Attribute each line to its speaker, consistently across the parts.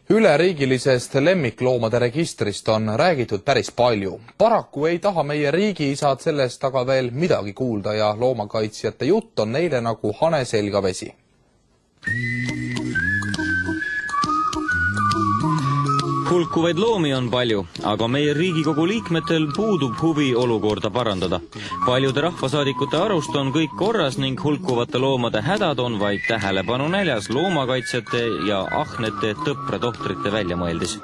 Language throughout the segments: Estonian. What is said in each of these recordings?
Speaker 1: Üleriigilisest lemmikloomade registrist on räägitud päris palju. Paraku ei taha meie riigiisad sellest aga veel midagi kuulda ja loomakaitsjate jutt on neile nagu hane selga vesi.
Speaker 2: Hulkuvaid loomi on palju, aga meie Riigikogu liikmetel puudub huvi olukorda parandada. Paljude rahvasaadikute arust on kõik korras ning hulkuvate loomade hädad on vaid tähelepanu näljas loomakaitsjate ja ahnete tõpratohtrite väljamõeldis.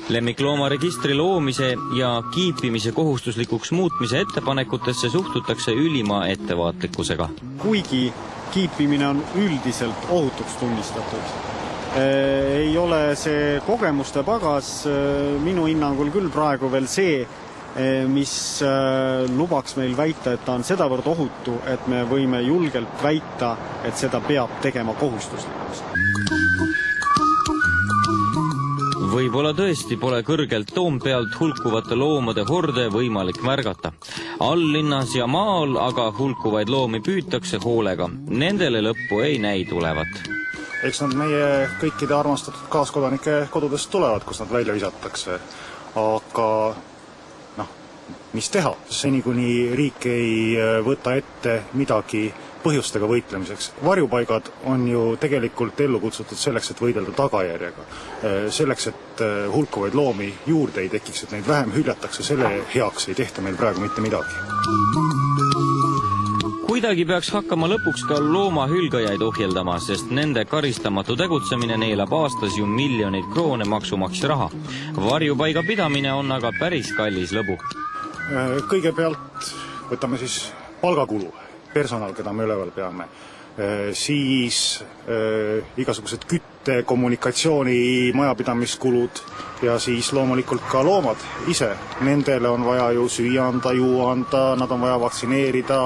Speaker 2: Lemmikloomaregistri loomise ja kiipimise kohustuslikuks muutmise ettepanekutesse suhtutakse ülima ettevaatlikkusega.
Speaker 3: Kuigi kiipimine on üldiselt ohutuks tunnistatud, ei ole see kogemuste pagas minu hinnangul küll praegu veel see, mis lubaks meil väita, et ta on sedavõrd ohutu, et me võime julgelt väita, et seda peab tegema kohustuslikuks.
Speaker 2: Võib-olla tõesti pole kõrgelt Toompealt hulkuvate loomade horde võimalik märgata. Alllinnas ja maal aga hulkuvaid loomi püütakse hoolega. Nendele lõppu ei näi tulevat.
Speaker 4: Eks nad meie kõikide armastatud kaaskodanike kodudest tulevad, kus nad välja visatakse. Aga mis teha? Seni kuni riik ei võta ette midagi põhjustega võitlemiseks. Varjupaigad on ju tegelikult ellu kutsutud selleks, et võidelda tagajärjega. Selleks, et hulkuvaid loomi juurde ei tekiks, et neid vähem hüljatakse, selle heaks ei tehta meil praegu mitte midagi.
Speaker 2: Kuidagi peaks hakkama lõpuks ka loomahülgajaid ohjeldama, sest nende karistamatu tegutsemine neelab aastas ju miljoneid kroone maksumaksja raha. Varjupaiga pidamine on aga päris kallis lõbu.
Speaker 4: Kõigepealt võtame siis palgakulu, personal, keda me üleval peame. Siis igasugused kütte, kommunikatsiooni, majapidamiskulud ja siis loomulikult ka loomad ise. Nendele on vaja ju süüa anda, juua anda, nad on vaja vaktsineerida,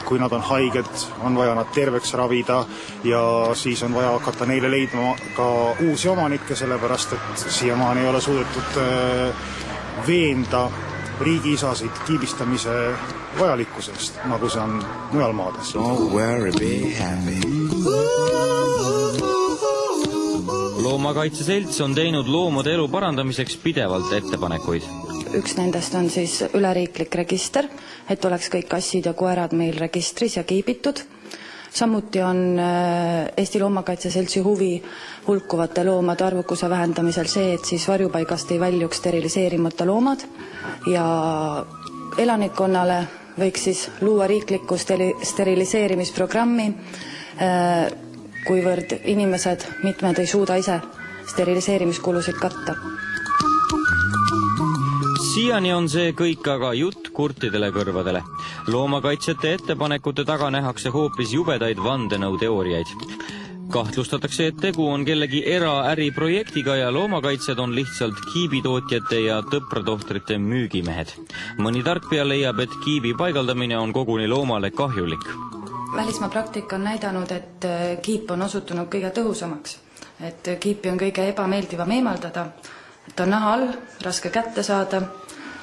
Speaker 4: kui nad on haiged, on vaja nad terveks ravida ja siis on vaja hakata neile leidma ka uusi omanikke, sellepärast et siiamaani ei ole suudetud veenda riigiisasid kiibistamise vajalikkusest, nagu see on mujal maades.
Speaker 2: Loomakaitseselts on teinud loomade elu parandamiseks pidevalt ettepanekuid.
Speaker 5: Üks nendest on siis üleriiklik register, et oleks kõik kassid ja koerad meil registris ja kiibitud. Samuti on Eesti Loomakaitseseltsi huvi hulkuvate loomade arvukuse vähendamisel see, et siis varjupaigast ei väljuks steriliseerimata loomad ja elanikkonnale võiks siis luua riiklikku steriliseerimisprogrammi, kuivõrd inimesed, mitmed ei suuda ise steriliseerimiskulusid katta.
Speaker 2: Siiani on see kõik aga jutt kurtidele kõrvadele. Loomakaitsjate ettepanekute taga nähakse hoopis jubedaid vandenõuteooriaid. Kahtlustatakse, et tegu on kellegi eraäriprojektiga ja loomakaitsjad on lihtsalt kiibitootjate ja tõpratohtrite müügimehed. Mõni tarkpea leiab, et kiibi paigaldamine on koguni loomale kahjulik.
Speaker 5: Välismaa praktika on näidanud, et kiip on osutunud kõige tõhusamaks. Et kiipi on kõige ebameeldivam eemaldada, et on naha all, raske kätte saada,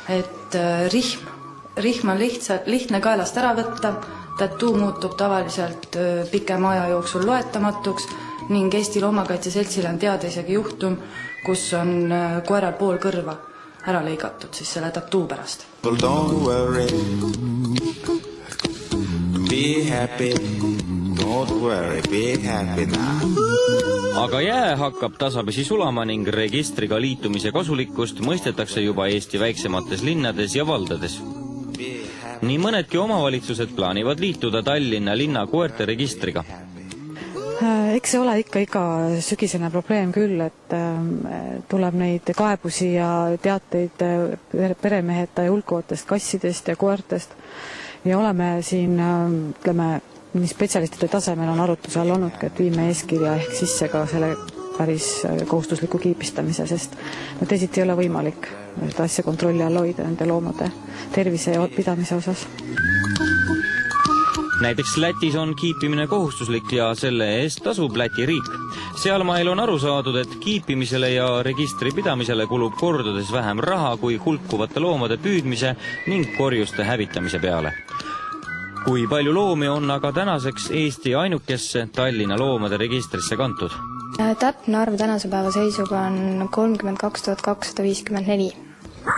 Speaker 5: et rihm on lihtne kaelast ära võtta, tattoo muutub tavaliselt pikema aja jooksul loetamatuks ning Eesti Loomakaitseseltsile on teada isegi juhtum, kus on koeral pool kõrva ära lõigatud siis selle tattoo pärast.
Speaker 6: Don't worry, be happy, don't worry, be happy now.
Speaker 2: Aga jää hakkab tasapisi sulama ning registriga liitumise kasulikkust mõistetakse juba Eesti väiksemates linnades ja valdades. Nii mõnedki omavalitsused plaanivad liituda Tallinna linna koerte registriga.
Speaker 7: Eks see ole ikka iga sügisene probleem küll, et tuleb neid kaebusi ja teateid peremeheta ja hulkuvatest kassidest ja koertest ja oleme siin, ütleme, nii spetsialistide tasemel on arutluse all olnud, et viime eeskirja ehk sisse ka selle päris kohustusliku kiibistamise, sest teisiti ei ole võimalik asja kontrolli all hoida nende loomade tervise ja pidamise osas.
Speaker 2: Näiteks Lätis on kiipimine kohustuslik ja selle eest tasub Läti riik. Sealmail on aru saadud, et kiipimisele ja registri pidamisele kulub kordades vähem raha kui hulkuvate loomade püüdmise ning korjuste hävitamise peale. Kui palju loomi on aga tänaseks Eesti ainukesse Tallinna loomade registrisse kantud?
Speaker 8: Täpne arv tänase päeva seisuga on 32 254.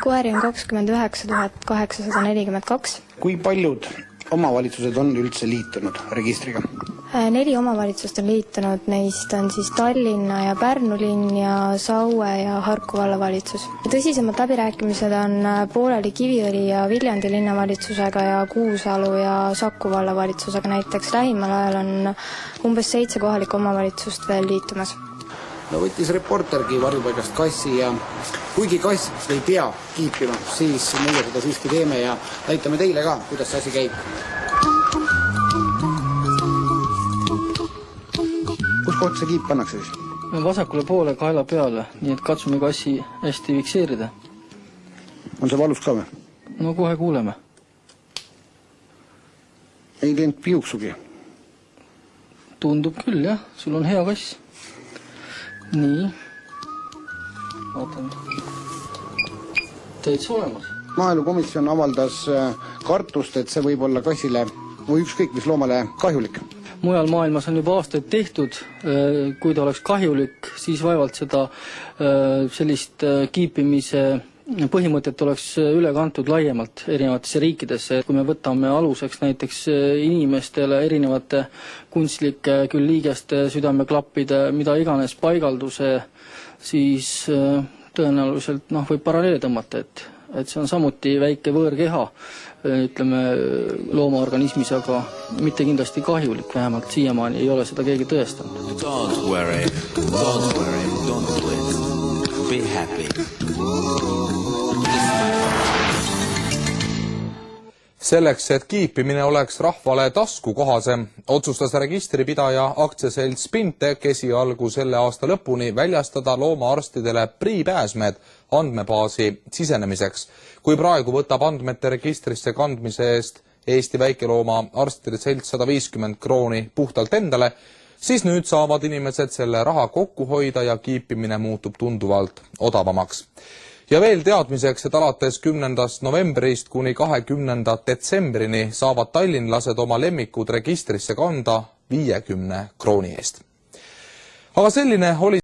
Speaker 8: Koeri on 29 842.
Speaker 9: Kui paljud omavalitsused on üldse liitunud registriga?
Speaker 8: 4 omavalitsust on liitunud, neist on siis Tallinna ja Pärnu linn ja Saue ja Harku vallavalitsus. Tõsisemad läbirääkimised on pooleli Kiviõli ja Viljandi linnavalitsusega ja Kuusalu ja Saku vallavalitsusega. Näiteks lähimal ajal on umbes 7 kohalikku omavalitsust veel liitumas.
Speaker 9: No võttis reportergi varjupaigast kassi ja kuigi kass ei pea kiipima, siis meie seda siiski teeme ja näitame teile ka, kuidas see asi käib. Kus kohta see kiip pannakse siis?
Speaker 10: Vasakule poole kaela peale, nii et katsume kassi hästi fikseerida.
Speaker 9: On see valus ka või?
Speaker 10: No kohe kuuleme.
Speaker 9: Ei teinud piuksugi?
Speaker 10: Tundub küll, jah. Sul on hea kass. Nii. Vaatame. Täitsa olemas.
Speaker 9: Maaelukomisjon avaldas kartust, et see võib olla kassile või ükskõik mis loomale kahjulik.
Speaker 10: Mujal maailmas on juba aastaid tehtud. Kui ta oleks kahjulik, siis vaevalt seda sellist kiipimise põhimõtet oleks üle kantud laiemalt erinevatesse riikidesse. Kui me võtame aluseks näiteks inimestele erinevate kunstlike küll liigeste, südameklappide, mida iganes paigalduse, siis tõenäoliselt võib paralleele tõmmata, et see on samuti väike võõrkeha, ütleme loomaorganismis, aga mitte kindlasti kahjulik, vähemalt siiamaani ei ole seda keegi tõestanud.
Speaker 6: Don't worry, don't do it. Be happy.
Speaker 1: Selleks, et kiipimine oleks rahvale taskukohasem, otsustas registripidaja aktsiaselts Spintek esialgu selle aasta lõpuni väljastada loomaarstidele priipääsmed andmebaasi sisenemiseks. Kui praegu võtab andmete registrisse kandmise eest Eesti väikelooma arstide selts 150 krooni puhtalt endale, siis nüüd saavad inimesed selle raha kokku hoida ja kiipimine muutub tunduvalt odavamaks. Ja veel teadmiseks, et alates 10. novembrist kuni 20. detsembrini saavad tallinlased oma lemmikud registrisse kanda 50 krooni eest. Aga selline oli